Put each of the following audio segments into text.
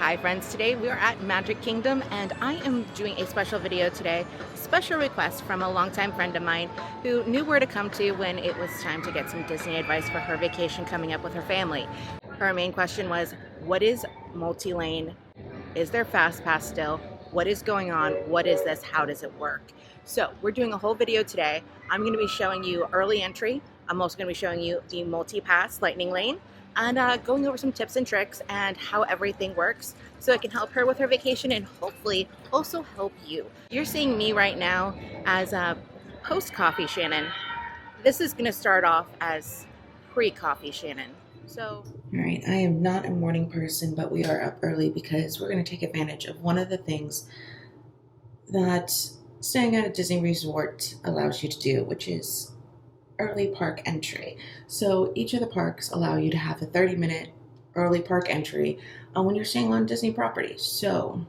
Hi friends, today we are at Magic Kingdom and I am doing a special video today, special request from a longtime friend of mine who knew where to come to when it was time to get some Disney advice for her vacation coming up with her family. Her main question was, what is multi-lane? Is there fast pass still? What is going on? What is this? How does it work? So we're doing a whole video today. I'm going to be showing you early entry. I'm also going to be showing you the multi-pass lightning lane and going over some tips and tricks and how everything works so it can help her with her vacation and hopefully also help you. You're seeing me right now as a post-coffee Shannon. This is going to start off as pre-coffee Shannon. So, all right, I am not a morning person, but we are up early because we're going to take advantage of one of the things that staying at a Disney resort allows you to do, which is early park entry. So each of the parks allow you to have a 30-minute early park entry when you're staying on Disney property. So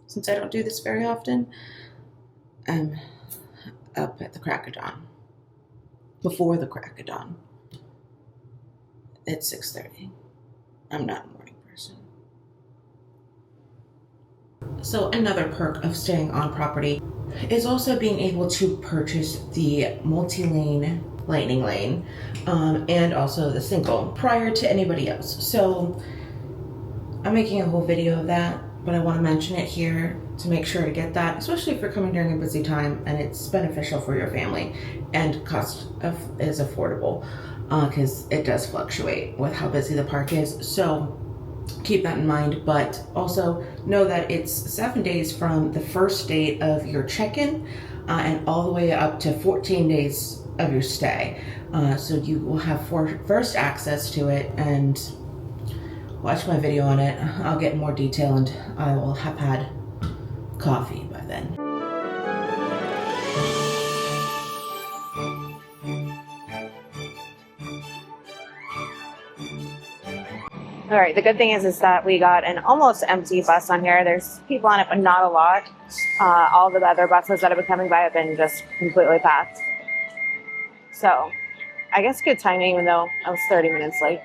since I don't do this very often, I'm up at the crack of dawn. Before the crack of dawn. It's 6:30. I'm not a morning person. So another perk of staying on property is also being able to purchase the multi-lane lightning lane and also the single prior to anybody else. So I'm making a whole video of that, but I want to mention it here to make sure to get that, especially if you're coming during a busy time and it's beneficial for your family and cost is affordable because it does fluctuate with how busy the park is. So keep that in mind, but also know that it's 7 days from the first date of your check-in and all the way up to 14 days of your stay. So you will have first access to it, and watch my video on it. I'll get in more detail and I will have had coffee by then. All right, the good thing is that we got an almost empty bus on here. There's people on it, but not a lot. All the other buses that have been coming by have been just completely packed. So, I guess good timing, even though I was 30 minutes late.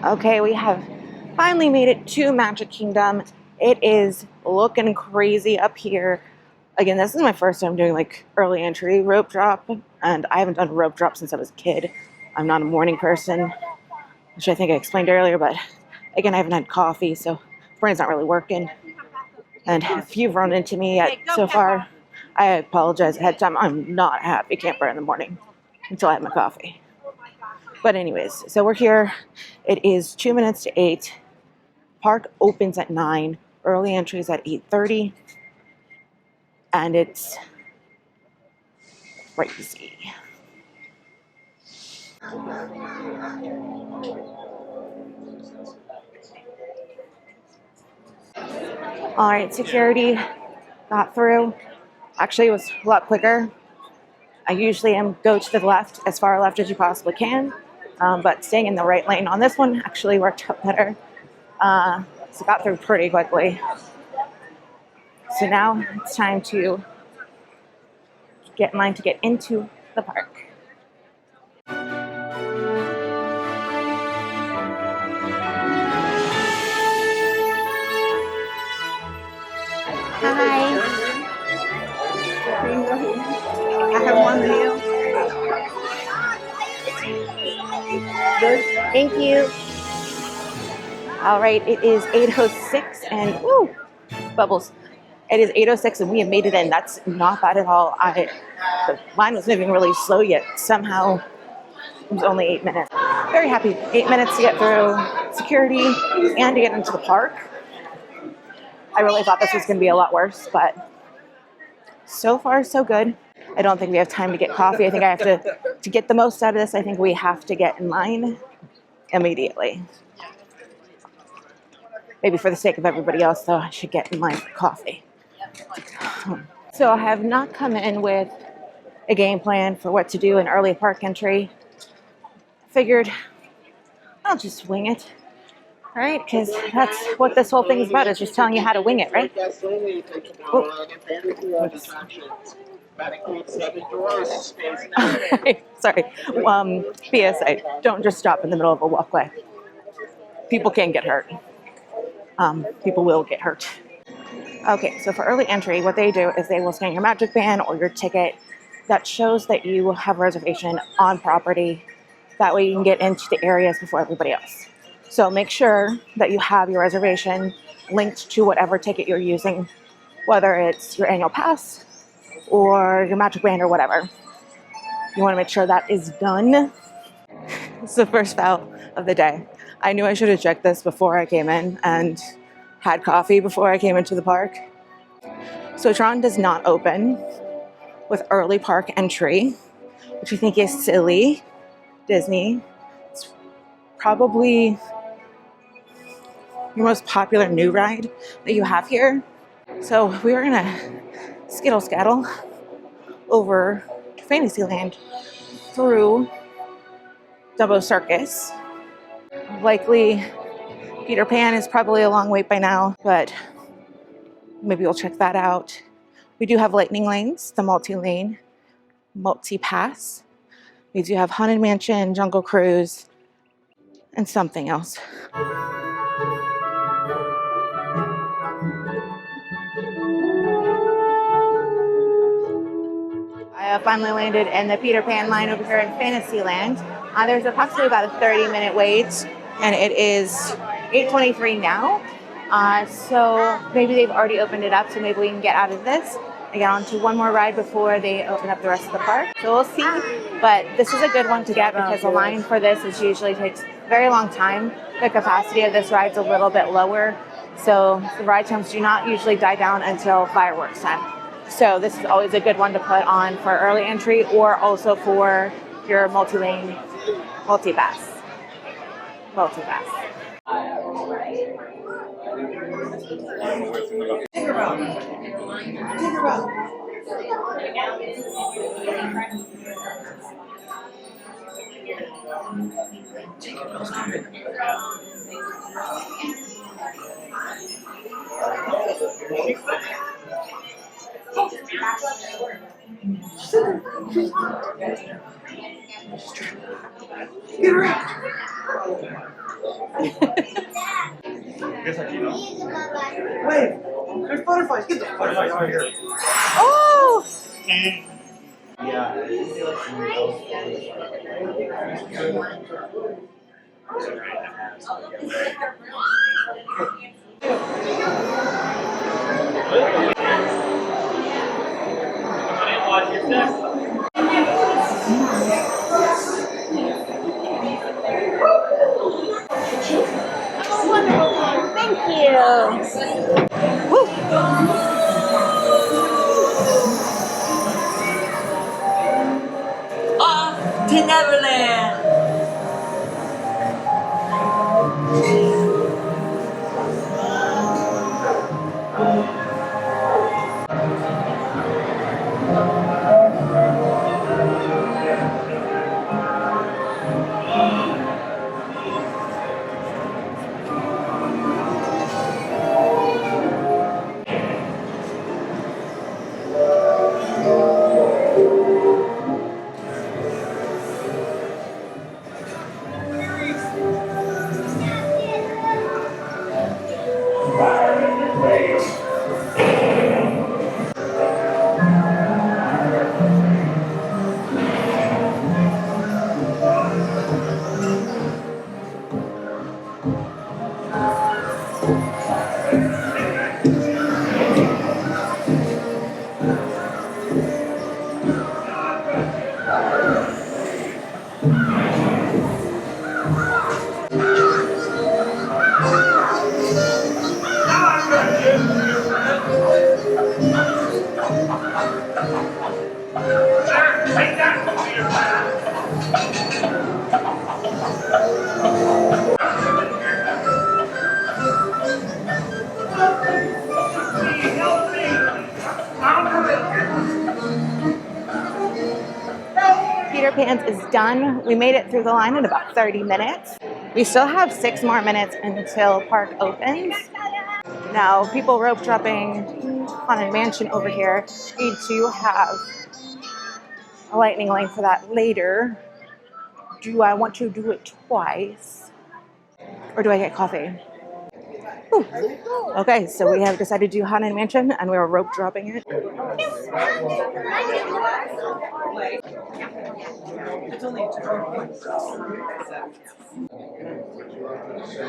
Okay, we have finally made it to Magic Kingdom. It is looking crazy up here. Again, this is my first time doing like early entry rope drop, and I haven't done a rope drop since I was a kid. I'm not a morning person, which I think I explained earlier, but again, I haven't had coffee, so brain's not really working. And if you've run into me yet so far, I apologize ahead of time. I'm not a happy camper in the morning until I have my coffee. But anyways, so we're here. It is 2 minutes to 8. Park opens at 9. Early entry is at 8:30. And it's crazy. All right, security got through. Actually, it was a lot quicker. I usually go to the left, as far left as you possibly can, but staying in the right lane on this one actually worked out better. So got through pretty quickly. So now it's time to get in line to get into the park. Hi. I have one meal. Good. Thank you. All right, it is 8:06 and woo, bubbles. It is 8:06 and we have made it in. That's not bad at all. The line was moving really slow, yet somehow it was only 8 minutes. Very happy. 8 minutes to get through security and to get into the park. I really thought this was going to be a lot worse, but so far so good. I don't think we have time to get coffee. I think I have to get the most out of this, I think we have to get in line immediately. Maybe for the sake of everybody else, though, I should get in line for coffee. So I have not come in with a game plan for what to do in early park entry. Figured I'll just wing it. All right, because that's what this whole thing is about, is just telling you how to wing it, right? Oh. Sorry. PSA, don't just stop in the middle of a walkway. People can get hurt. People will get hurt. Okay, so for early entry, what they do is they will scan your magic band or your ticket that shows that you have a reservation on property. That way you can get into the areas before everybody else. So make sure that you have your reservation linked to whatever ticket you're using, whether it's your annual pass or your magic band or whatever. You want to make sure that is done. It's the first foul of the day. I knew I should have checked this before I came in and had coffee before I came into the park. So Tron does not open with early park entry, which I think is silly. Disney. It's probably your most popular new ride that you have here. So we were gonna skittle scattle over to Fantasyland through Dumbo Circus. Likely Peter Pan is probably a long wait by now, but maybe we'll check that out. We do have lightning lanes, the multi-lane, multi-pass. We do have Haunted Mansion, Jungle Cruise, and something else. I have finally landed in the Peter Pan line over here in Fantasyland. There's approximately about a 30-minute wait, and it is 8:23 now. So maybe they've already opened it up, so maybe we can get out of this and get on to one more ride before they open up the rest of the park. So we'll see, but this is a good one to get because the line for this usually takes a very long time. The capacity of this ride is a little bit lower, so the ride times do not usually die down until fireworks time. So this is always a good one to put on for early entry or also for your multi-lane, multi-pass. Multi-pass. Wait, there's butterflies. Get the butterflies out here. Oh! Yeah. Oh, wonderful. Thank you. Woo. Off to Neverland! Peter Pan's is done. We made it through the line in about 30 minutes. We still have 6 more minutes until park opens. Now, people rope dropping Haunted Mansion over here. We do have a lightning lane for that later. Do I want to do it twice? Or do I get coffee? Ooh. Okay, so we have decided to do Haunted Mansion, and we are rope dropping it.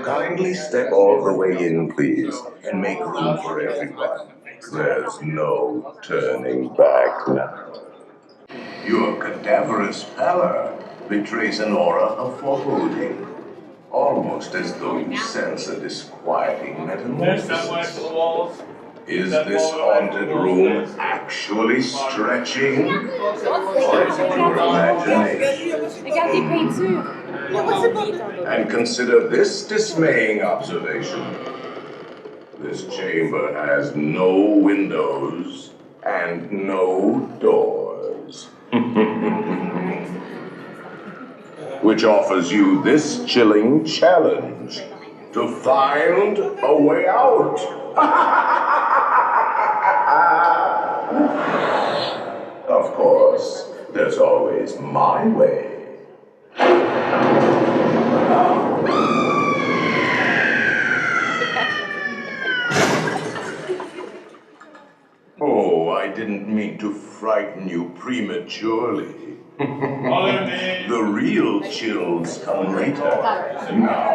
Kindly step all the way in, please, and make room for everyone. There's no turning back now. Your cadaverous pallor betrays an aura of foreboding, almost as though you sense a disquieting metamorphosis. Is this haunted room actually stretching? Or is it your imagination? And consider this dismaying observation. This chamber has no windows and no doors. Which offers you this chilling challenge to find a way out. Of course, there's always my way. Oh, I didn't mean to frighten you prematurely. The real chills come later. Now,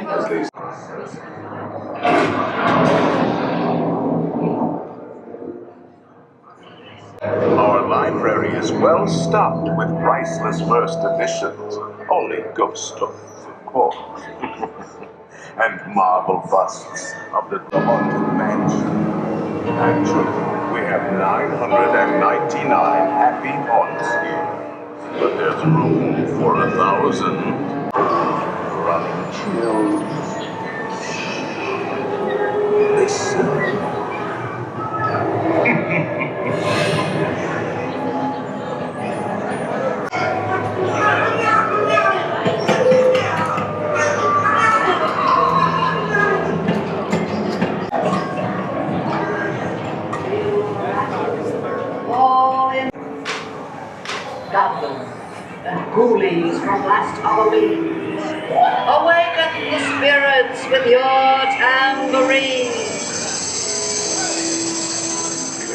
as they Our library is well stocked with priceless first editions, only ghost stories, of course, and marble busts of the haunted mansion. Actually, we have 999 happy haunts here, but there's room for 1,000 running chills. Listen. Goblins and ghoulies from last Halloween. Awaken the spirits with your tambourine.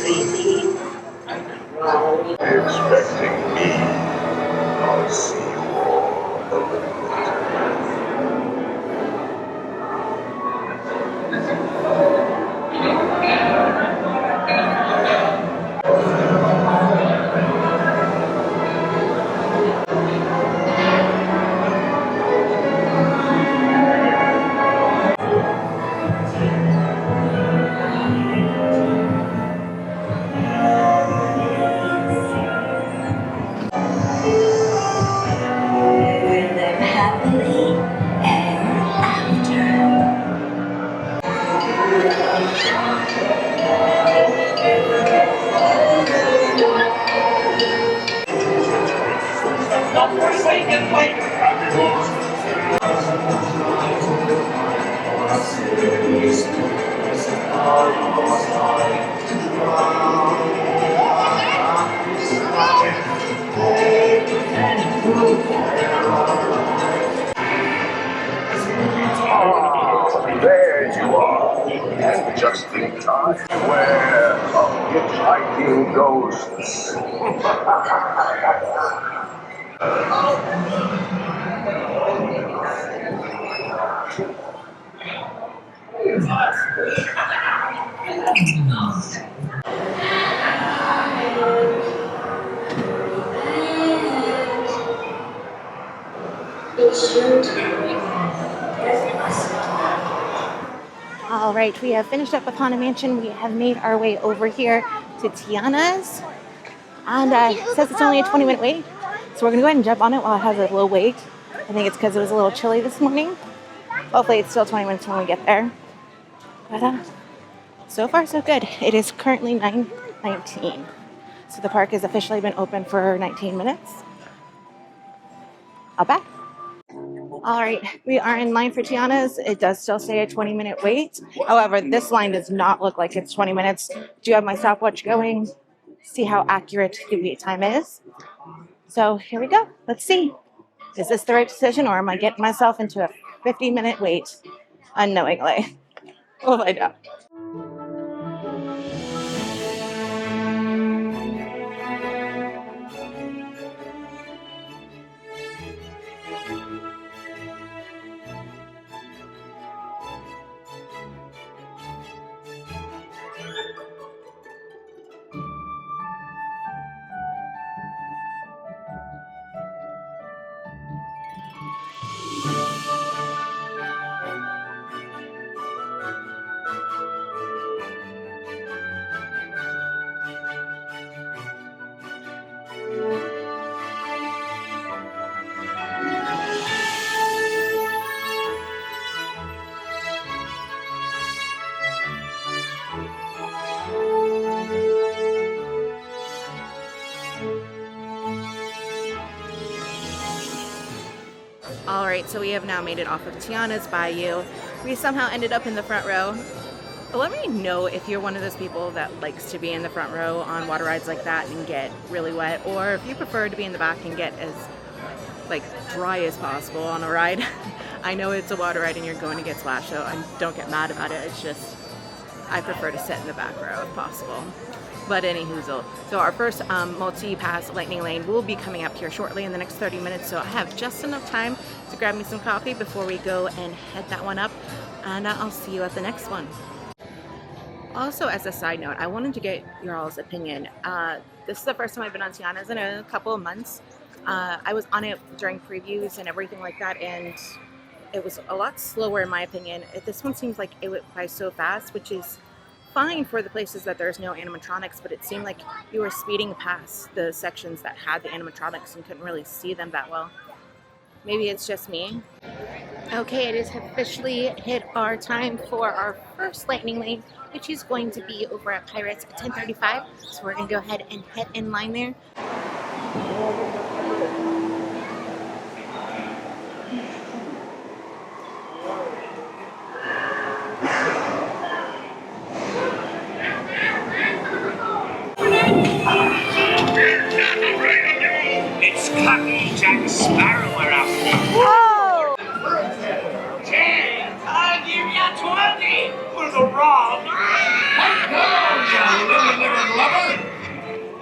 Creepy and crawly. Expecting me, I'll see you all a little later. With them happily ever after. Not forsaken by There you are, and just in time. Beware of hitchhiking ghosts. All right, we have finished up with Haunted Mansion. We have made our way over here to Tiana's. And it says it's only a 20-minute wait. So we're going to go ahead and jump on it while it has a low wait. I think it's because it was a little chilly this morning. Hopefully it's still 20 minutes when we get there. But so far, so good. It is currently 9:19. So the park has officially been open for 19 minutes. I'll back. All right, we are in line for Tiana's. It does still say a 20-minute wait. However, this line does not look like it's 20 minutes. Do you have my stopwatch going? see how accurate the wait time is. So here we go. Let's see. Is this the right decision, or am I getting myself into a 50-minute wait unknowingly? We'll find out. All right, so we have now made it off of Tiana's Bayou. We somehow ended up in the front row. Let me know if you're one of those people that likes to be in the front row on water rides like that and get really wet, or if you prefer to be in the back and get as like dry as possible on a ride. I know it's a water ride and you're going to get splashed, so don't get mad about it. It's just I prefer to sit in the back row if possible. But anywho, so our first multi-pass lightning lane will be coming up here shortly in the next 30 minutes. So I have just enough time to grab me some coffee before we go and head that one up. And I'll see you at the next one. Also, as a side note, I wanted to get your all's opinion. This is the first time I've been on Tiana's in a couple of months. I was on it during previews and everything like that, and it was a lot slower in my opinion. This one seems like it went by so fast, which is fine for the places that there's no animatronics, but it seemed like you were speeding past the sections that had the animatronics and couldn't really see them that well. Maybe it's just me. Okay, it is officially hit our time for our first lightning lane, which is going to be over at Pirates at 10:35. So we're gonna go ahead and head in line there. It's Cocky Jack Sparrow we're after. Oh! 10, I'll give you 20 for the wrong.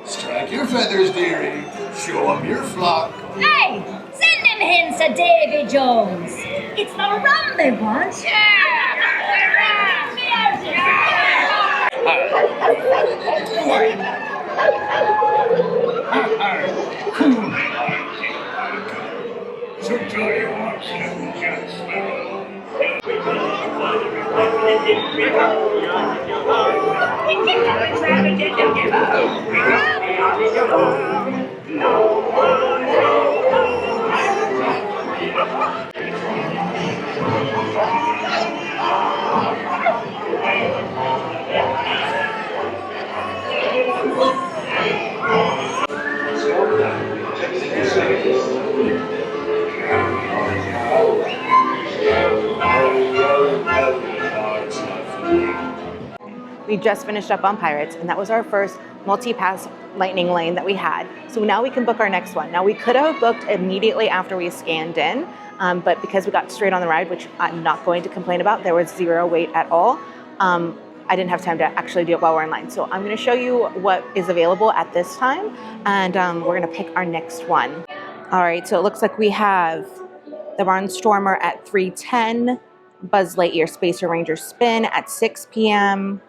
Strike your feathers, dearie. Show 'em your flock. Hey, send them hints to Davy Jones. It's the rum they want. So tell you what, Jack Sparrow. We just finished up on Pirates, and that was our first multi-pass lightning lane that we had. So now we can book our next one. Now we could have booked immediately after we scanned in, but because we got straight on the ride, which I'm not going to complain about, there was zero wait at all. I didn't have time to actually do it while we're in line. So I'm gonna show you what is available at this time, and we're gonna pick our next one. All right, so it looks like we have the Barnstormer at 3:10, Buzz Lightyear Spacer Ranger Spin at 6 p.m.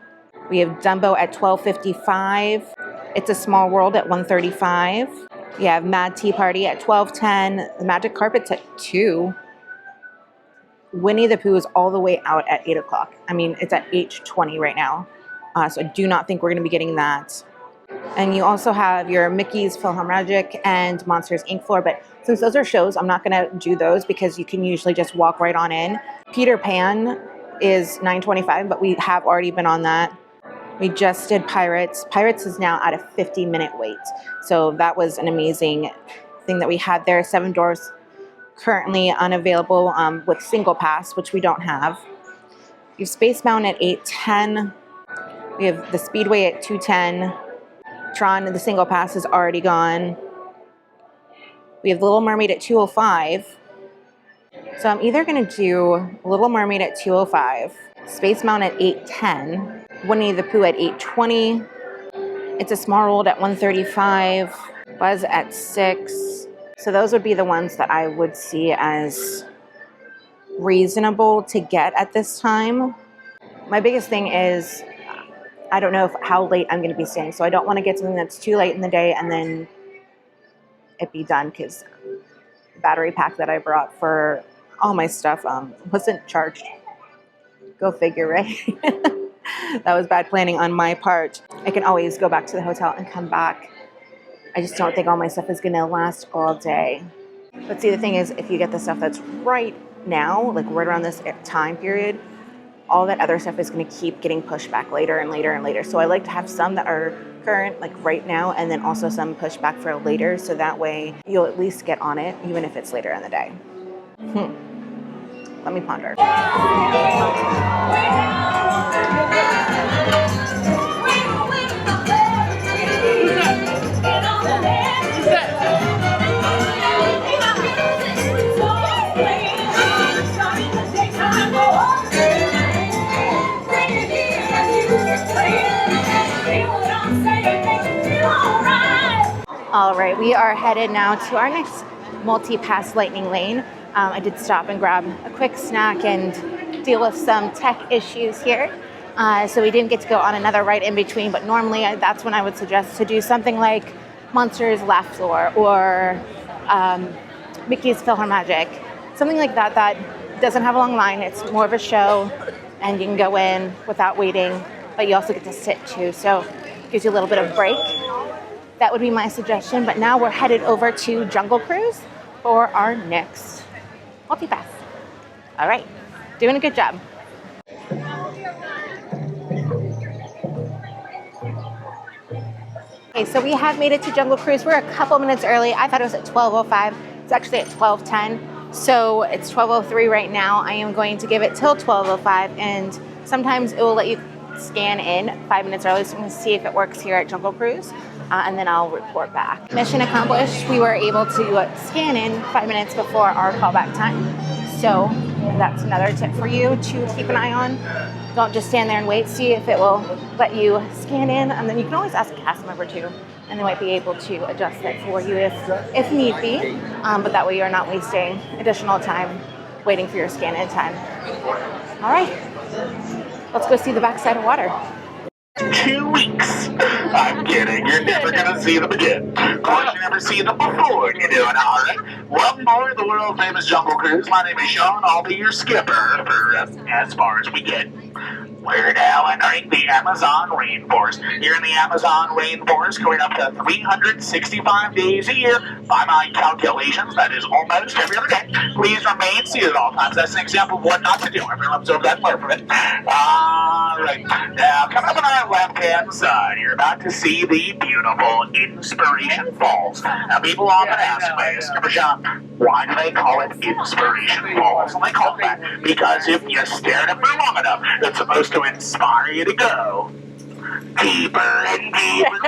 We have Dumbo at 12:55. It's a Small World at 1:35. We have Mad Tea Party at 12:10. The Magic Carpet's at 2. Winnie the Pooh is all the way out at 8 o'clock. I mean, it's at 8:20 right now. So I do not think we're going to be getting that. And you also have your Mickey's PhilharMagic and Monsters Inc. floor. But since those are shows, I'm not going to do those because you can usually just walk right on in. Peter Pan is 9:25, but we have already been on that. We just did Pirates. Pirates is now at a 50-minute wait. So that was an amazing thing that we had there. 7 doors currently unavailable with single pass, which we don't have. We have Space Mountain at 8:10. We have the Speedway at 2:10. Tron, the single pass is already gone. We have The Little Mermaid at 2:05. So I'm either going to do Little Mermaid at 2:05, Space Mountain at 8:10, Winnie the Pooh at 8:20, It's a Small World at 1:35, Buzz at 6. So those would be the ones that I would see as reasonable to get at this time. My biggest thing is I don't know how late I'm going to be staying, so I don't want to get something that's too late in the day and then it be done, because the battery pack that I brought for all my stuff wasn't charged. Go figure, right? That was bad planning on my part. I can always go back to the hotel and come back. I just don't think all my stuff is going to last all day. But see, the thing is, if you get the stuff that's right now, like right around this time period, all that other stuff is going to keep getting pushed back later and later and later. So I like to have some that are current, like right now, and then also some pushed back for later, so that way you'll at least get on it, even if it's later in the day. Let me ponder. All right, we are headed now to our next multi-pass lightning lane. I did stop and grab a quick snack and deal with some tech issues here. So we didn't get to go on another ride in between, but normally that's when I would suggest to do something like Monsters Laugh Floor or Mickey's PhilharMagic. Something like that that doesn't have a long line. It's more of a show and you can go in without waiting, but you also get to sit too. So it gives you a little bit of break. That would be my suggestion. But now we're headed over to Jungle Cruise for our next multi-pass. All right, doing a good job. Okay, so we have made it to Jungle Cruise. We're a couple minutes early. I thought it was at 12:05. It's actually at 12:10. So it's 12:03 right now. I am going to give it till 12:05, and sometimes it will let you scan in 5 minutes early, so I'm going to see if it works here at Jungle Cruise, and then I'll report back. Mission accomplished. We were able to scan in 5 minutes before our callback time. So that's another tip for you to keep an eye on. Don't just stand there and wait. See if it will let you scan in, and then you can always ask a cast member too, and they might be able to adjust it for you if need be. But that way you're not wasting additional time waiting for your scan in time. All right, let's go see the backside of water. 2 weeks. I'm kidding. You're never gonna see them again. Of course, you've never seen them before. You're doing all right. Welcome aboard the world famous Jungle Cruise. My name is Sean. I'll be your skipper for as far as we get. We're now entering the Amazon rainforest. Here in the Amazon rainforest, going up to 365 days a year. By my calculations, that is almost every other day. Please remain seated at all times. That's an example of what not to do. Everyone observe that and learn from it. All right. Now, coming up on our left-hand side, you're about to see the beautiful Inspiration Falls. Now, people often ask me, Skipper Sean, why do they call it Inspiration Falls? And they call it that because if you stare at it for long enough, it's supposed to inspire you to go deeper and deeper.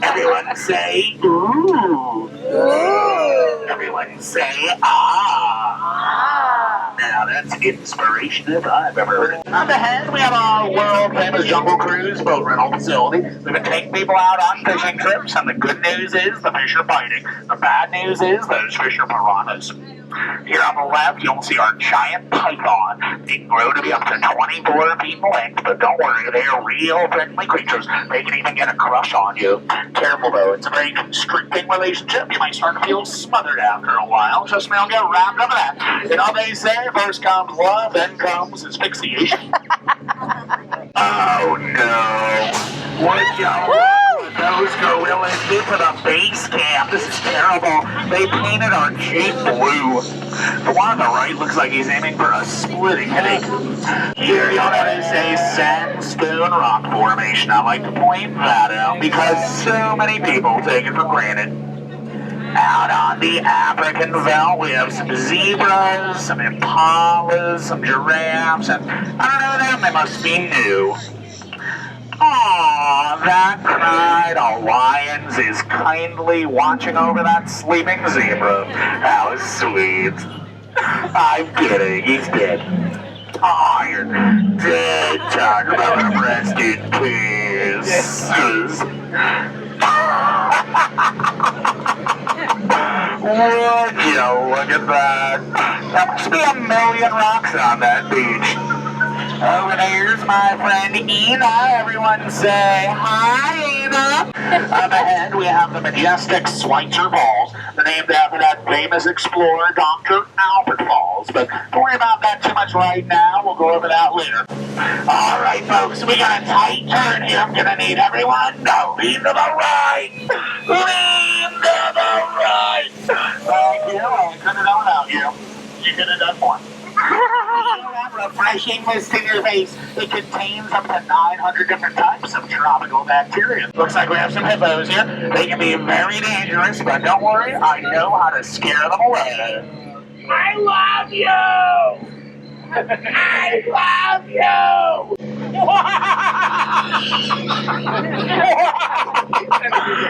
Everyone say, ooh. Ooh. Everyone say, ah. Now that's inspiration if I've ever heard it. Up ahead, we have our world-famous Jungle Cruise boat rental facility. We've been taking people out on fishing trips, and the good news is the fish are biting. The bad news is those fish are piranhas. Here on the left, you'll see our giant python. They can grow to be up to 24 feet in length, but don't worry, they are real friendly creatures. They can even get a crush on you. Careful though, it's a very constricting relationship. You might start to feel smothered after a while. Trust me, I'll get wrapped up in that. You know they say, first comes love, then comes asphyxiation. Oh no. Would you? Those gorillas did for the base camp. This is terrible. They painted our Jeep blue. The one on the right looks like he's aiming for a splitting headache. Here you'll notice a sandstone rock formation. I like to point that out because so many people take it for granted. Out on the African veldt, we have some zebras, some impalas, some giraffes, and I don't know them, they must be new. Aww, that pride of lions is kindly watching over that sleeping zebra. How sweet. I'm kidding, he's dead. Tired, dead, tired. Remember, rest in peace. Would you look at that? There must be a million rocks on that beach. Over there's my friend Ina. Everyone say hi, Ina. Up ahead, we have the majestic Schweitzer Falls. They're named after that famous explorer, Dr. Albert Falls. But don't worry about that too much right now. We'll go over that later. All right, folks, we got a tight turn here. I'm gonna need everyone to lean to the right. Lean to the right. Thank you. I couldn't have done without you. You could have done more. Refreshing mist in your face. It contains up to 900 different types of tropical bacteria. Looks like we have some hippos here. They can be very dangerous, but don't worry, I know how to scare them away. I love you! I love you!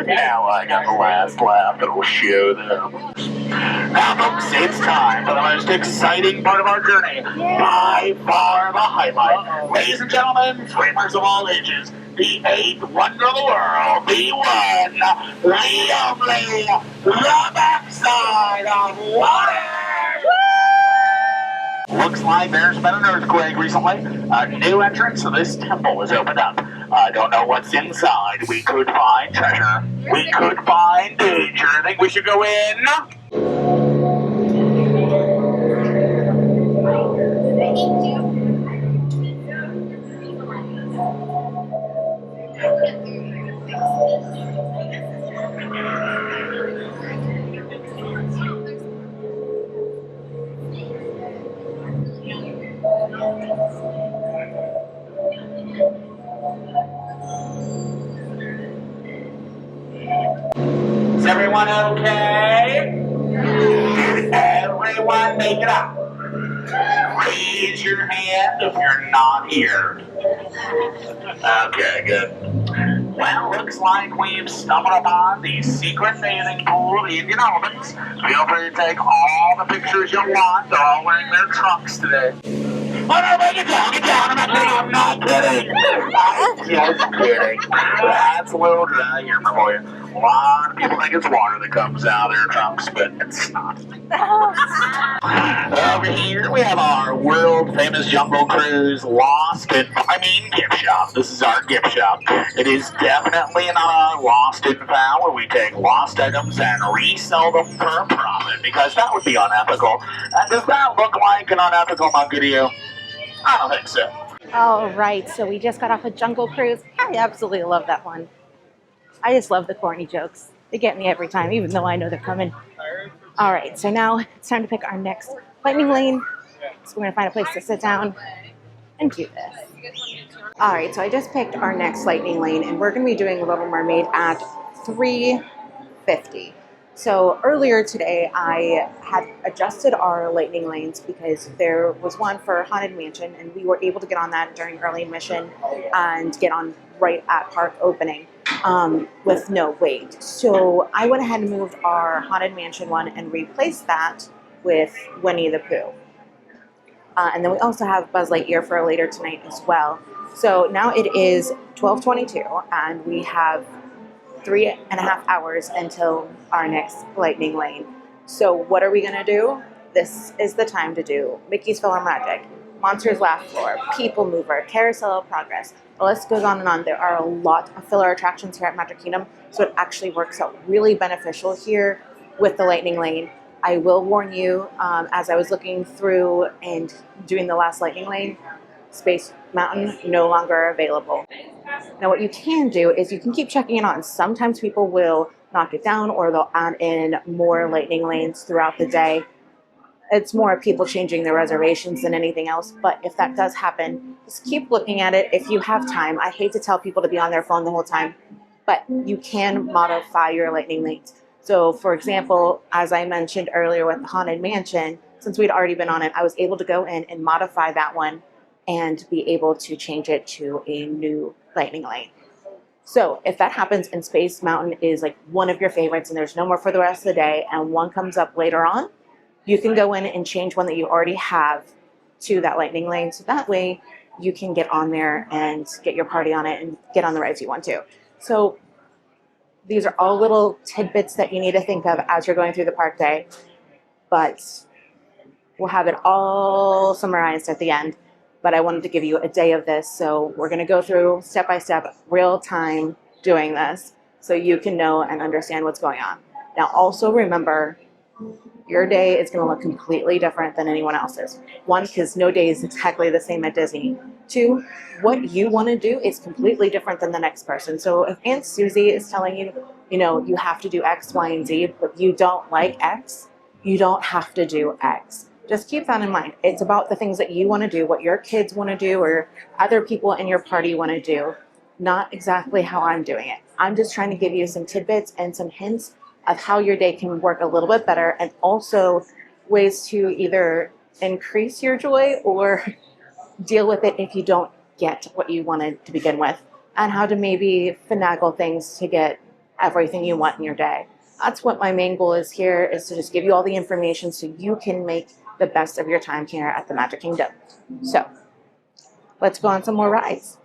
Now I got the last laugh that will show them. Now, folks, it's time for the most exciting part of our journey. By far the highlight. Ladies and gentlemen, dreamers of all ages, the eighth wonder of the world, the one, the only, the backside of water! Looks like there's been an earthquake recently. A new entrance to this temple was opened up. I don't know what's inside. We could find treasure. We could find danger. Think we should go in? Is everyone okay? Did everyone make it up? Raise your hand if you're not here. Okay, good. Well, looks like we've stumbled upon the secret bathing pool of the Indian Elephants. Feel free to take all the pictures you want. They're all wearing their trunks today. Oh no, make it down, I'm not kidding. I'm just kidding. That's a little dry here for you. A lot of people think it's water that comes out of their trunks, but it's not. Over here we have our world famous jungle cruise gift shop. This is our gift shop. It is definitely not a lost and found where we take lost items and resell them for a profit, because that would be unethical. And does that look like an unethical monkey to you? I don't think so. All right, so we just got off a jungle cruise. I absolutely love that one. I just love the corny jokes. They get me every time, even though I know they're coming. All right, so now it's time to pick our next lightning lane. So we're gonna find a place to sit down and do this. All right, so I just picked our next lightning lane, and we're gonna be doing Little Mermaid at 3:50. So earlier today, I had adjusted our lightning lanes because there was one for Haunted Mansion, and we were able to get on that during early admission and get on right at park opening with no wait. So I went ahead and moved our Haunted Mansion one and replaced that with Winnie the Pooh. And then we also have Buzz Lightyear for later tonight as well. So now it is 12:22, and we have 3.5 hours until our next lightning lane. So what are we gonna do? This is the time to do Mickey's PhilharMagic, Monsters Laugh Floor, People Mover, Carousel of Progress. The list goes on and on. There are a lot of filler attractions here at Magic Kingdom, so it actually works out really beneficial here with the lightning lane. I will warn you, as I was looking through and doing the last lightning lane, Space Mountain no longer available. Now what you can do is you can keep checking it on. Sometimes people will knock it down, or they'll add in more lightning lanes throughout the day. It's more people changing their reservations than anything else, but if that does happen, just keep looking at it if you have time. I hate to tell people to be on their phone the whole time, but you can modify your lightning lanes. So for example, as I mentioned earlier with the Haunted Mansion, since we'd already been on it, I was able to go in and modify that one and be able to change it to a new lightning lane. So if that happens and Space Mountain is like one of your favorites and there's no more for the rest of the day and one comes up later on, you can go in and change one that you already have to that lightning lane. So that way you can get on there and get your party on it and get on the rides you want to. So these are all little tidbits that you need to think of as you're going through the park day, but we'll have it all summarized at the end. But I wanted to give you a day of this. So we're going to go through step by step, real time doing this so you can know and understand what's going on. Now, also remember, your day is going to look completely different than anyone else's. One, because no day is exactly the same at Disney. Two, what you want to do is completely different than the next person. So if Aunt Susie is telling you, you know, you have to do X, Y, and Z, but you don't like X, you don't have to do X. Just keep that in mind. It's about the things that you want to do, what your kids want to do, or other people in your party want to do, not exactly how I'm doing it. I'm just trying to give you some tidbits and some hints of how your day can work a little bit better, and also ways to either increase your joy or deal with it if you don't get what you wanted to begin with, and how to maybe finagle things to get everything you want in your day. That's what my main goal is here, is to just give you all the information so you can make the best of your time here at the Magic Kingdom. So let's go on some more rides.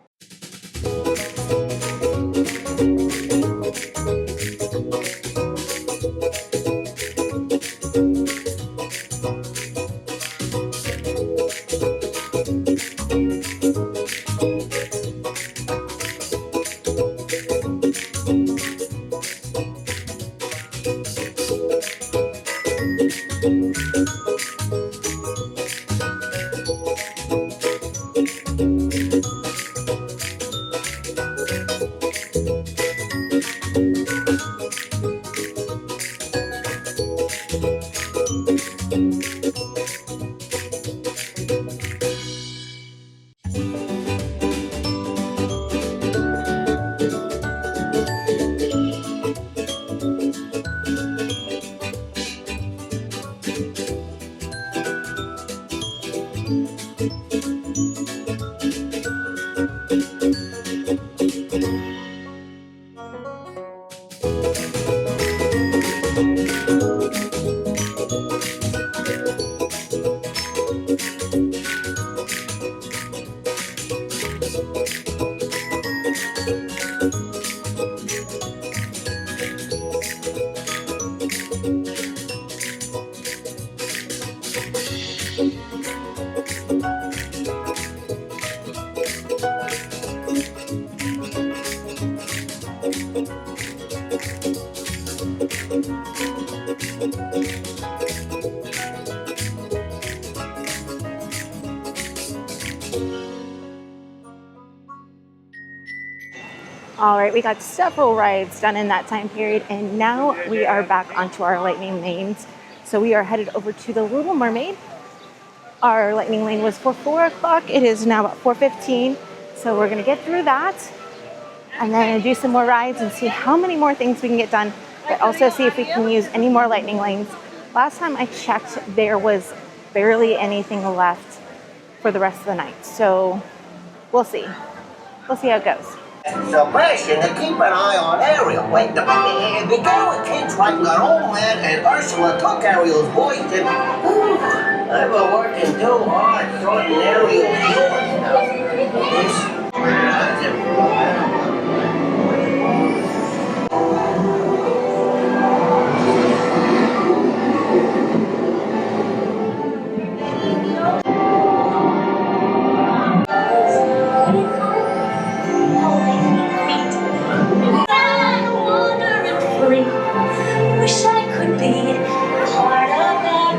All right, we got several rides done in that time period, and now we are back onto our lightning lanes. So we are headed over to the Little Mermaid. Our lightning lane was for 4 o'clock. It is now about 4:15. So we're gonna get through that and then do some more rides and see how many more things we can get done, but also see if we can use any more lightning lanes. Last time I checked, there was barely anything left for the rest of the night. So we'll see. We'll see how it goes. Sebastian to keep an eye on Ariel. Wait, the guy with kids like that old man and Ursula took Ariel's voice and I've been working too hard sorting Ariel's voice now. Wish I could be part of that.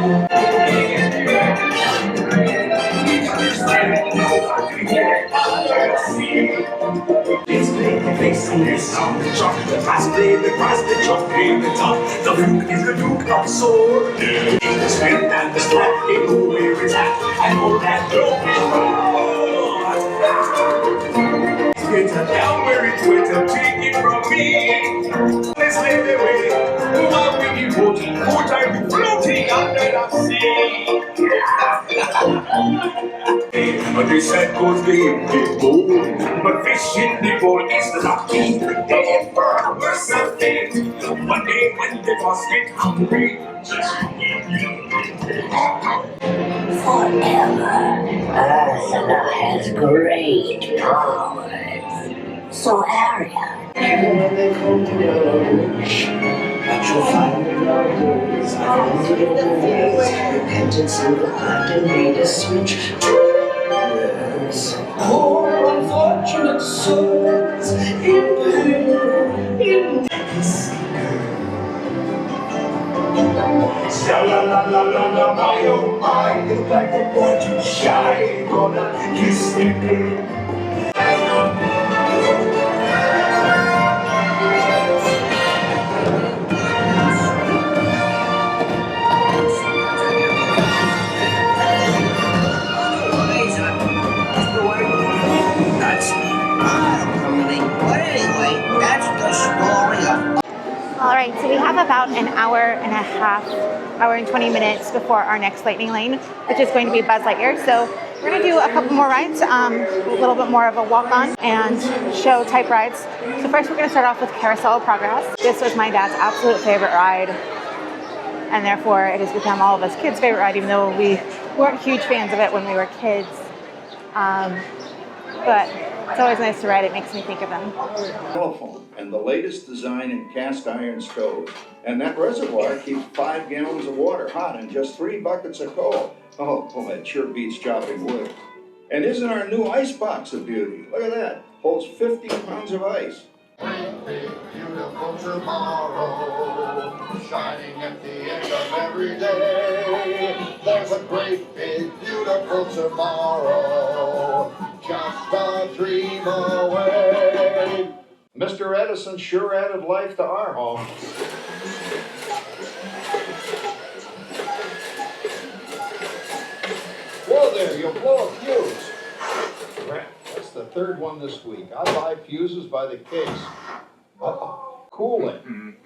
Let's play the bass and the sound, the chop, the bass, play the brass, the chop, play the top. The Duke is the Duke of Soul. In the strength and the strap, they know where it's at, and all that it's down where it's wet, take it from me. Let's let the way, move out with you, floating, put I be floating under the sea. But But they said goes the bowl. But fish in the bowl is lucky. They for worse of fate. One day when they must get hungry. Forever, Ursula has great powers. So Ariel. But you'll find the lovers repentance in the heart and made a switch. Poor unfortunate souls in pain, in Sha-la-la-la-la-la, my oh my, look like a boy too shy, gonna kiss me good. But anyway, that's the story of. All right, so we have about an hour and a half, hour and 20 minutes before our next lightning lane, which is going to be Buzz Lightyear. So we're going to do a couple more rides, a little bit more of a walk-on and show type rides. So first we're going to start off with Carousel of Progress. This was my dad's absolute favorite ride, and therefore it has become all of us kids' favorite ride, even though we weren't huge fans of it when we were kids. But it's always nice to ride. It makes me think of them. Telephone and the latest design in cast iron stoves. And that reservoir keeps 5 gallons of water hot and just 3 buckets of coal. Oh, that sure beats chopping wood. And isn't our new ice box a beauty? Look at that. Holds 50 pounds of ice. Great big beautiful tomorrow, shining at the end of every day. There's a great big beautiful tomorrow, just a dream away. Mr. Edison sure added life to our home. Whoa there, you'll blow a fuse. Crap, that's the 3rd one this week. I buy fuses by the case. Cooling.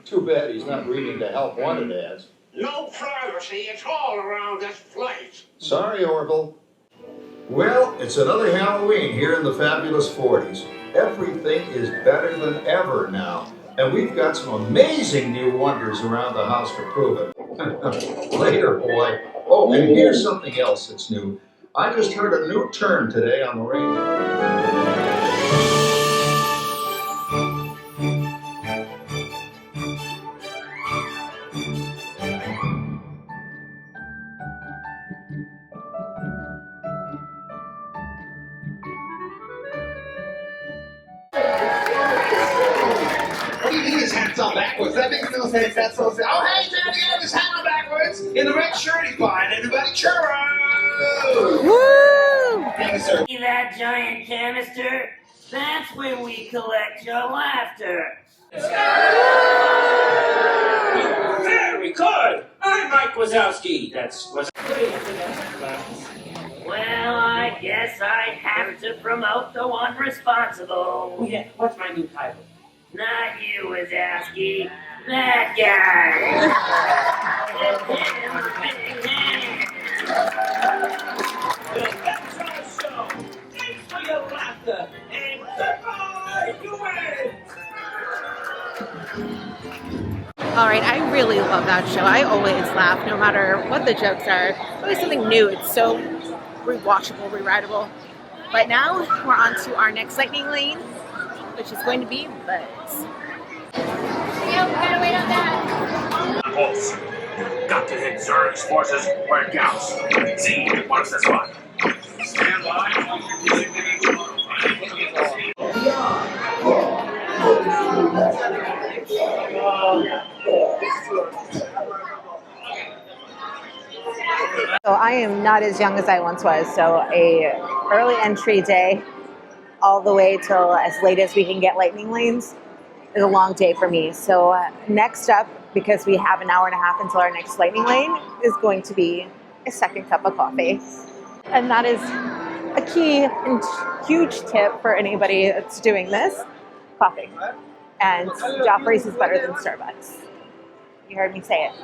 Too bad he's not reading the help wanted ads. No privacy at all around this place. Sorry, Orville. Well, it's another Halloween here in the fabulous 40s. Everything is better than ever now. And we've got some amazing new wonders around the house to prove it. Later, boy. Oh, and here's something else that's new. I just heard a new term today on the radio. What do you mean his hat's on backwards? That makes no sense. That's so sad. Oh, hey, Daddy, I have his hat on backwards. In the red shirt, he's fine. Everybody, churro! Woo! Thank you, sir. See that giant canister? That's where we collect your laughter. Very good. I'm Mike Wazowski. That's Well, I guess I have to promote the one responsible. Oh yeah, what's my new title? Not you, Wazowski. That guy. It's him, the big man. That's our show. Thanks for your laughter. And goodbye, you win. All right, I really love that show. I always laugh no matter what the jokes are. It's always something new. It's so rewatchable, rewritable. But now we're on to our next lightning lane, which is going to be Buzz. Yeah, we gotta wait on that. Pulse. Got to hit Zurich's forces where it counts. Z, what's this one? Stand by. So I am not as young as I once was, so a early entry day all the way till as late as we can get lightning lanes is a long day for me. So next up, because we have an hour and a half until our next lightning lane, is going to be a second cup of coffee. And that is a key and huge tip for anybody that's doing this, coffee. And Joffrey's is better than Starbucks. You heard me say it.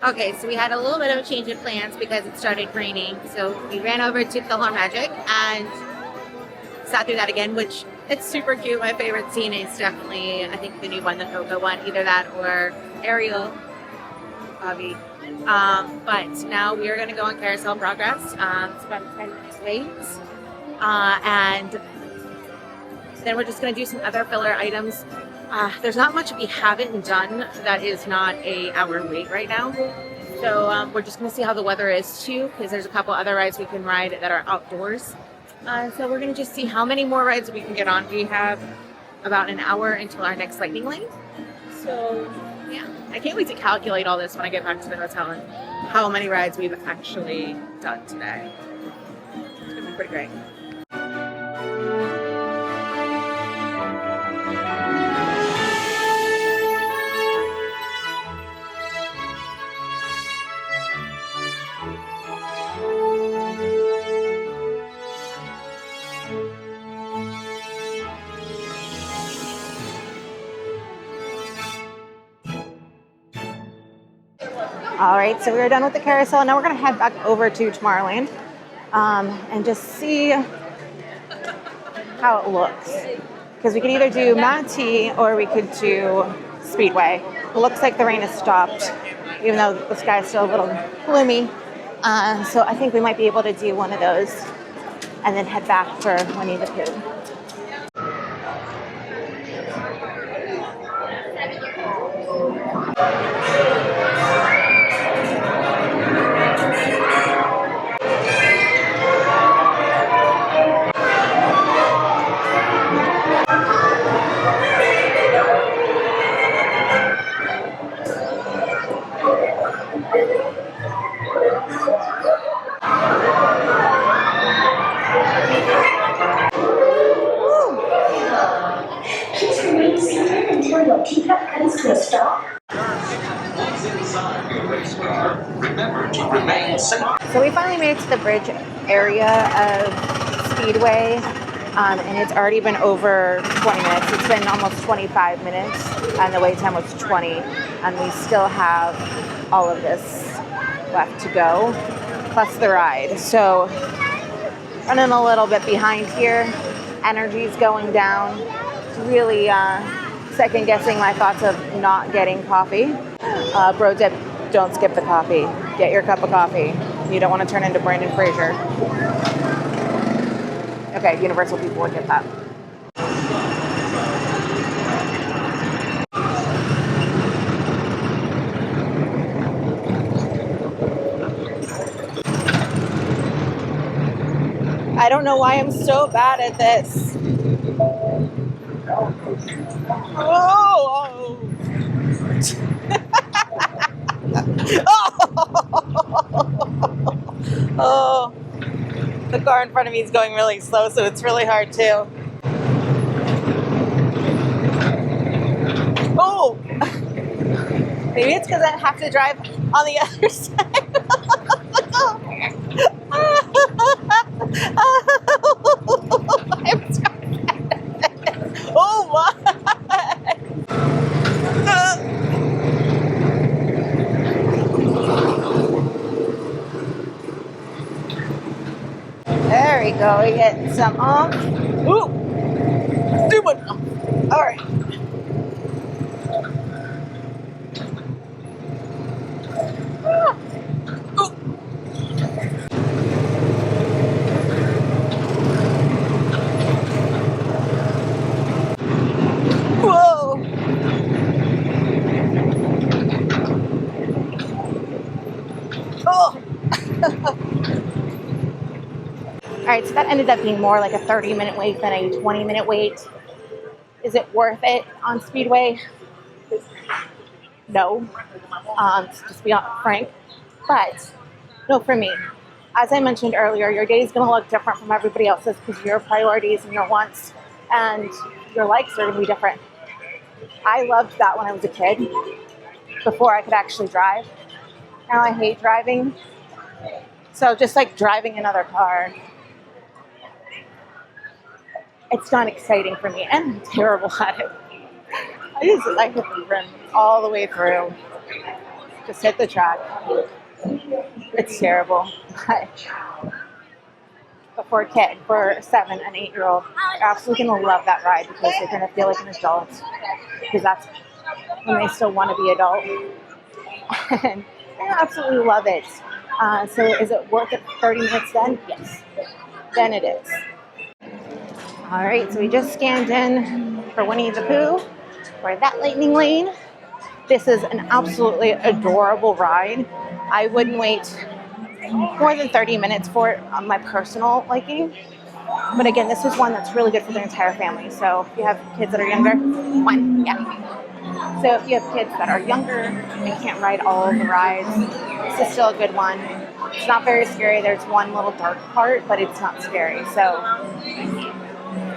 Okay, so we had a little bit of a change in plans because it started raining. So we ran over to PhilharMagic and sat through that again, which it's super cute. My favorite scene is definitely, I think, the new one, the Coco one, either that or Ariel, Bobby. But now we are going to go on Carousel Progress. It's about a 10-minute wait. And then we're just going to do some other filler items. There's not much we haven't done that is not a hour wait right now. So we're just going to see how the weather is too, because there's a couple other rides we can ride that are outdoors. So we're going to just see how many more rides we can get on. We have about an hour until our next lightning lane. So yeah, I can't wait to calculate all this when I get back to the hotel and how many rides we've actually done today. It's going to be pretty great. All right, so we're done with the carousel. Now we're going to head back over to Tomorrowland and just see how it looks. Because we could either do Matty or we could do Speedway. It looks like the rain has stopped, even though the sky is still a little gloomy. So I think we might be able to do one of those and then head back for Winnie the Pooh. Please remain seated until your teacup comes to a stop. Remember to remain safe. So we finally made it to the bridge area of Speedway, and it's already been over 20 minutes. It's been almost 25 minutes, and the wait time was 20, and we still have all of this left to go, plus the ride. So running a little bit behind here. Energy's going down. Really second guessing my thoughts of not getting coffee. Bro tip, don't skip the coffee. Get your cup of coffee. You don't want to turn into Brandon Fraser. Okay, Universal people would get that. I don't know why I'm so bad at this. Oh! Oh, the car in front of me is going really slow, so it's really hard too. Oh, maybe it's because I have to drive on the other side. I'm so bad at this. Oh my! There we go. We get some off. Ooh, do one. All right. Whoa. Oh. All right, so that ended up being more like a 30-minute wait than a 20-minute wait. Is it worth it on Speedway? No, just to be frank. But no, for me, as I mentioned earlier, your day is going to look different from everybody else's because your priorities and your wants and your likes are going to be different. I loved that when I was a kid, before I could actually drive. Now I hate driving. So just like driving another car, it's not exciting for me, and I'm terrible at it. I hit the rim all the way through. just hit the track. It's terrible. But for a kid, for a 7 and 8-year-old, they're absolutely going to love that ride because they're going to feel like an adult. Because that's when they still want to be adult. And they absolutely love it. So is it worth it 30 minutes then? Yes. Then it is. All right, so we just scanned in for Winnie the Pooh for that lightning lane. This is an absolutely adorable ride. I wouldn't wait more than 30 minutes for it on my personal liking. But again, this is one that's really good for the entire family. So if you have kids that are younger, one, yeah. So if you have kids that are younger and can't ride all of the rides, this is still a good one. It's not very scary. There's one little dark part, but it's not scary. So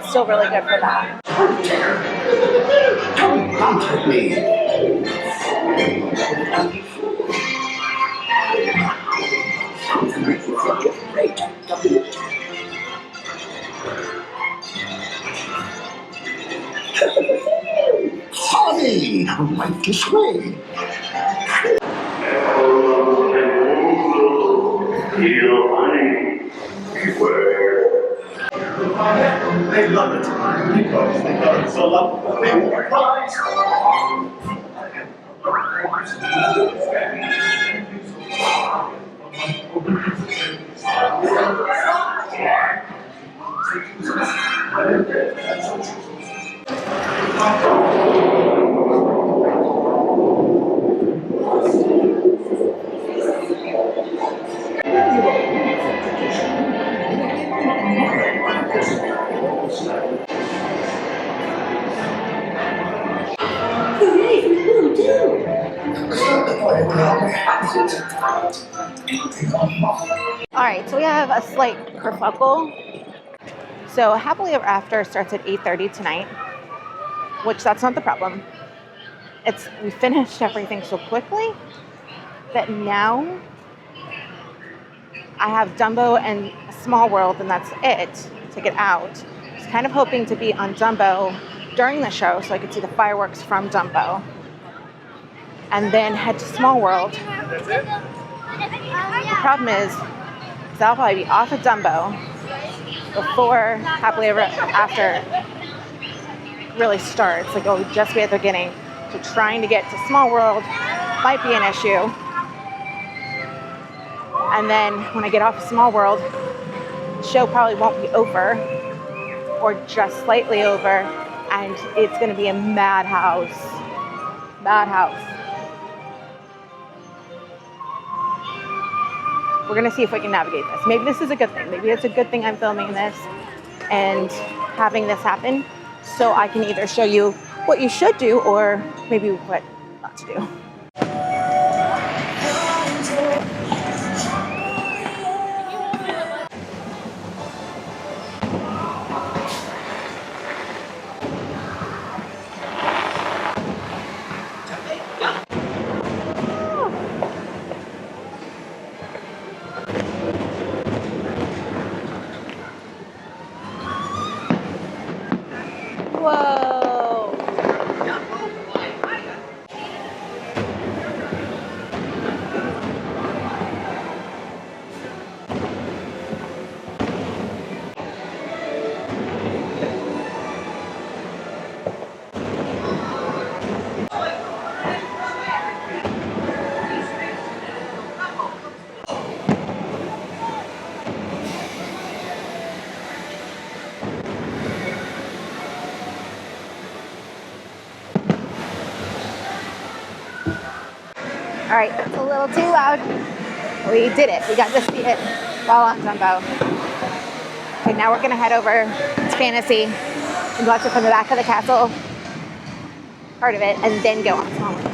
still really good for that. Don't comfort me. Honey, right this way. They love it because they got it so lovely. They wore prize. All right, so we have a slight kerfuffle. So Happily Ever After starts at 8:30 tonight, which that's not the problem. We finished everything so quickly that now I have Dumbo and Small World, and that's it to get out. I was kind of hoping to be on Dumbo during the show so I could see the fireworks from Dumbo, and then head to Small World. The problem is I'll probably be off at Dumbo before Happily Ever After really starts. Like it'll just be at the beginning. So trying to get to Small World might be an issue. And then when I get off of Small World, the show probably won't be over or just slightly over, and it's going to be a madhouse. Madhouse. We're going to see if we can navigate this. Maybe this is a good thing. Maybe it's a good thing I'm filming this and having this happen so I can either show you what you should do or maybe what not to do. Whoa! All right, that's a little too loud. We did it. We got to see it while on Dumbo. Okay, now we're gonna head over to Fantasy and watch it from the back of the castle, part of it, and then go on Small World.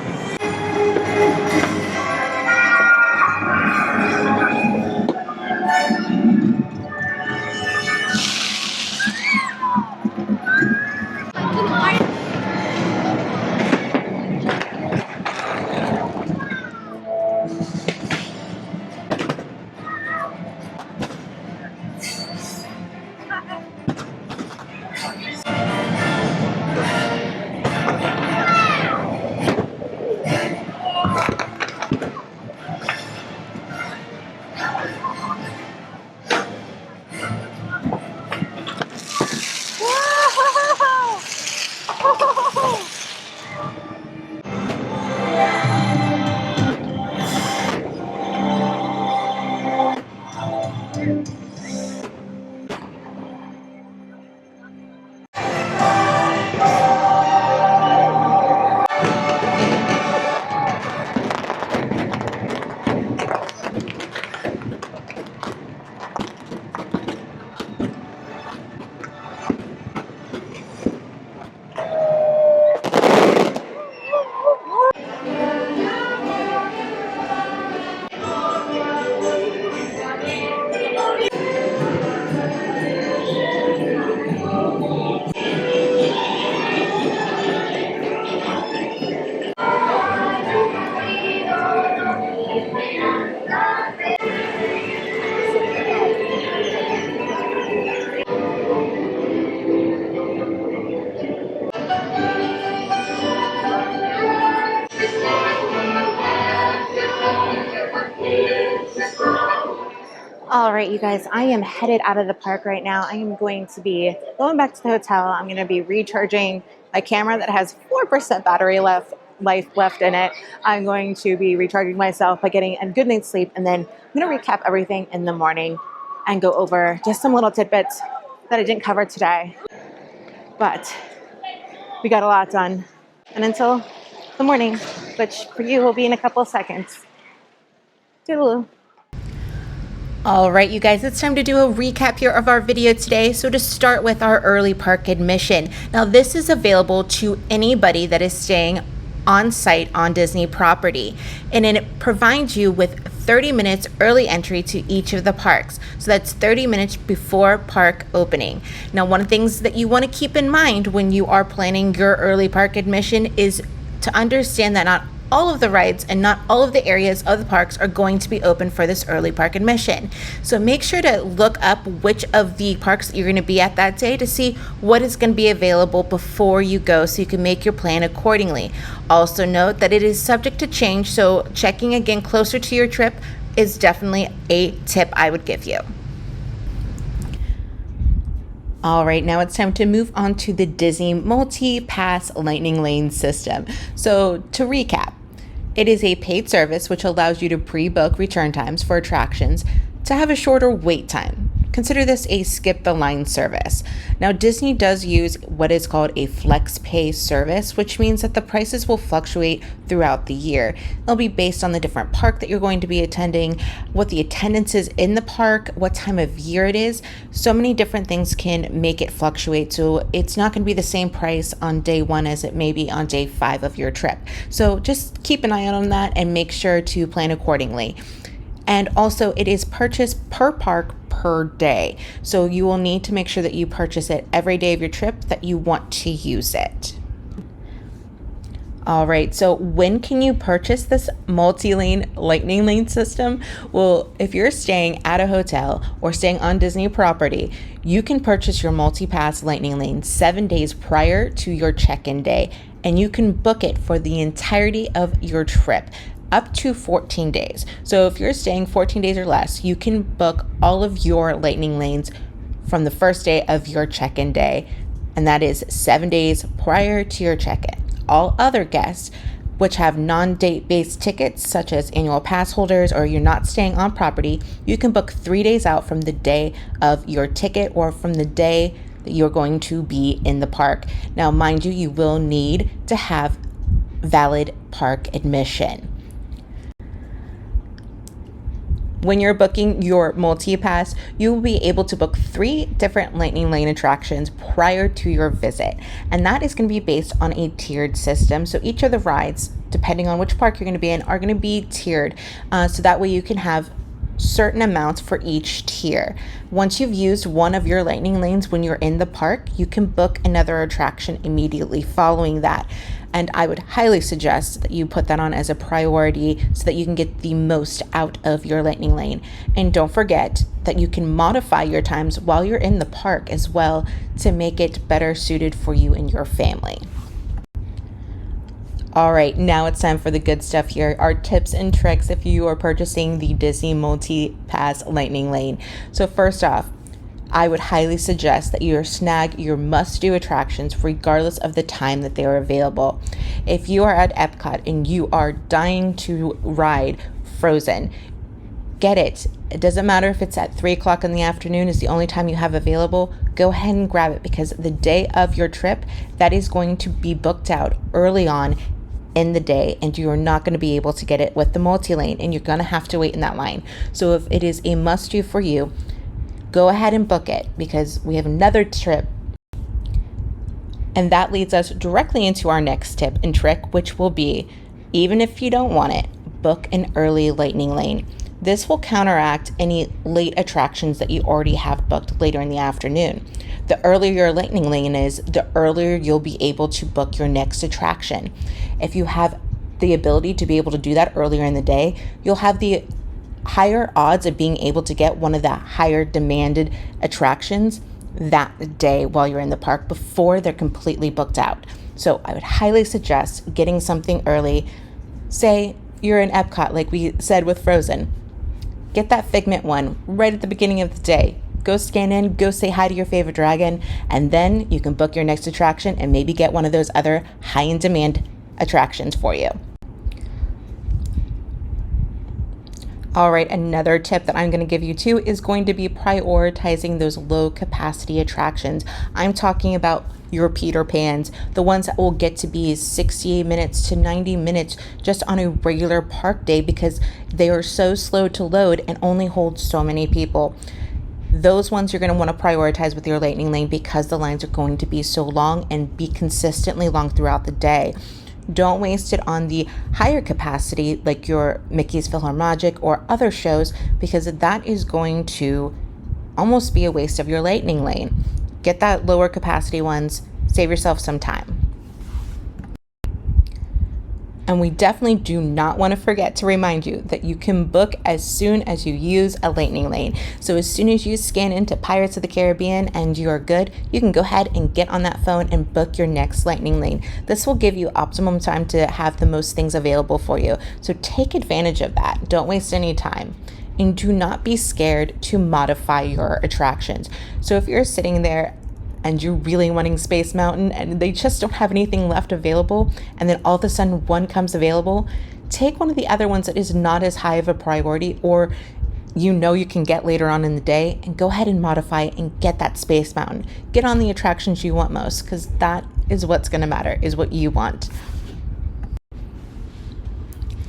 All right, you guys, I am headed out of the park right now. I am going to be going back to the hotel. I'm going to be recharging my camera that has 4% battery life left in it. I'm going to be recharging myself by getting a good night's sleep, and then I'm going to recap everything in the morning and go over just some little tidbits that I didn't cover today. But we got a lot done. And until the morning, which for you will be in a couple of seconds. Toodaloo. All right, you guys, it's time to do a recap here of our video today. So to start with our early park admission. Now this is available to anybody that is staying on site on Disney property. And it provides you with 30 minutes early entry to each of the parks. So that's 30 minutes before park opening. Now, one of the things that you want to keep in mind when you are planning your early park admission is to understand that not all of the rides and not all of the areas of the parks are going to be open for this early park admission. So make sure to look up which of the parks that you're going to be at that day to see what is going to be available before you go so you can make your plan accordingly. Also note that it is subject to change, so checking again closer to your trip is definitely a tip I would give you. All right, now it's time to move on to the Disney Multi-Pass Lightning Lane system. So to recap, it is a paid service which allows you to pre-book return times for attractions to have a shorter wait time. Consider this a skip the line service. Now, Disney does use what is called a flex pay service, which means that the prices will fluctuate throughout the year. They'll be based on the different park that you're going to be attending, what the attendance is in the park, what time of year it is. So many different things can make it fluctuate. So it's not going to be the same price on day one as it may be on day 5 of your trip. So just keep an eye on that and make sure to plan accordingly. And also it is purchased per park per day. So you will need to make sure that you purchase it every day of your trip that you want to use it. All right, so when can you purchase this multi-lane lightning lane system? Well, if you're staying at a hotel or staying on Disney property, you can purchase your multi-pass lightning lane 7 days prior to your check-in day, and you can book it for the entirety of your trip, up to 14 days. So if you're staying 14 days or less, you can book all of your lightning lanes from the first day of your check-in day, and that is 7 days prior to your check-in. All other guests which have non-date based tickets, such as annual pass holders, or you're not staying on property, you can book 3 days out from the day of your ticket or from the day that you're going to be in the park. Now, mind you, you will need to have valid park admission. When you're booking your multi-pass, you will be able to book 3 different lightning lane attractions prior to your visit. And that is going to be based on a tiered system. So each of the rides, depending on which park you're going to be in, are going to be tiered. So that way you can have certain amounts for each tier. Once you've used one of your lightning lanes when you're in the park, you can book another attraction immediately following that. And I would highly suggest that you put that on as a priority so that you can get the most out of your lightning lane. And don't forget that you can modify your times while you're in the park as well to make it better suited for you and your family. All right, now it's time for the good stuff here. Our tips and tricks if you are purchasing the Disney Multi-Pass Lightning Lane. So first off, I would highly suggest that you snag your must-do attractions regardless of the time that they are available. If you are at Epcot and you are dying to ride Frozen, get it. It doesn't matter if it's at 3 o'clock in the afternoon is the only time you have available. Go ahead and grab it, because the day of your trip, that is going to be booked out early on in the day, and you are not going to be able to get it with the multi-lane, and you're going to have to wait in that line. So if it is a must-do for you, go ahead and book it, because we have another trip. And that leads us directly into our next tip and trick, which will be, even if you don't want it, book an early lightning lane. This will counteract any late attractions that you already have booked later in the afternoon. The earlier your lightning lane is, the earlier you'll be able to book your next attraction. If you have the ability to be able to do that earlier in the day, you'll have the higher odds of being able to get one of the higher demanded attractions that day while you're in the park before they're completely booked out. So I would highly suggest getting something early. Say you're in Epcot, like we said with Frozen. Get that Figment one right at the beginning of the day. Go scan in, go say hi to your favorite dragon, and then you can book your next attraction and maybe get one of those other high in demand attractions for you. All right, another tip that I'm going to give you too is going to be prioritizing those low capacity attractions. I'm talking about your Peter Pans, the ones that will get to be 60 minutes to 90 minutes just on a regular park day, because they are so slow to load and only hold so many people. Those ones you're going to want to prioritize with your lightning lane, because the lines are going to be so long and be consistently long throughout the day. Don't waste it on the higher capacity like your Mickey's PhilharMagic or other shows, because that is going to almost be a waste of your lightning lane. Get that lower capacity ones, save yourself some time. And we definitely do not want to forget to remind you that you can book as soon as you use a lightning lane. So as soon as you scan into Pirates of the Caribbean and you are good, you can go ahead and get on that phone and book your next lightning lane. This will give you optimum time to have the most things available for you. So take advantage of that. Don't waste any time. And do not be scared to modify your attractions. So if you're sitting there and you're really wanting Space Mountain and they just don't have anything left available, and then all of a sudden one comes available, take one of the other ones that is not as high of a priority, or you know you can get later on in the day, and go ahead and modify it and get that Space Mountain. Get on the attractions you want most, because that is what's going to matter, is what you want.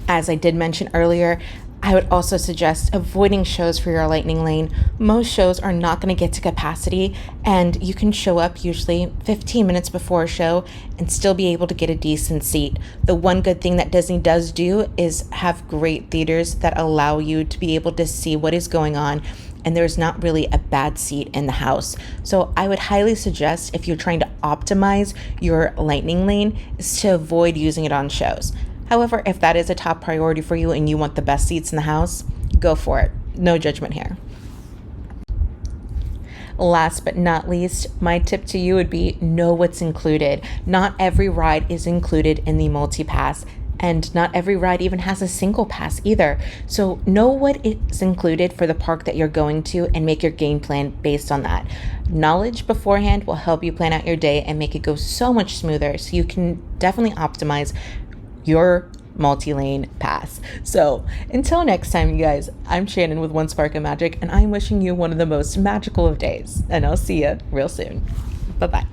As I did mention earlier, I would also suggest avoiding shows for your lightning lane. Most shows are not going to get to capacity, and you can show up usually 15 minutes before a show and still be able to get a decent seat. The one good thing that Disney does do is have great theaters that allow you to be able to see what is going on, and there's not really a bad seat in the house. So I would highly suggest, if you're trying to optimize your lightning lane, is to avoid using it on shows. However, if that is a top priority for you and you want the best seats in the house, go for it. No judgment here. Last but not least, my tip to you would be know what's included. Not every ride is included in the multi-pass, and not every ride even has a single pass either. So know what is included for the park that you're going to and make your game plan based on that. Knowledge beforehand will help you plan out your day and make it go so much smoother, so you can definitely optimize your multi-lane pass. So until next time, you guys, I'm Shannon with One Spark of Magic, and I'm wishing you one of the most magical of days, and I'll see you real soon. Bye-bye.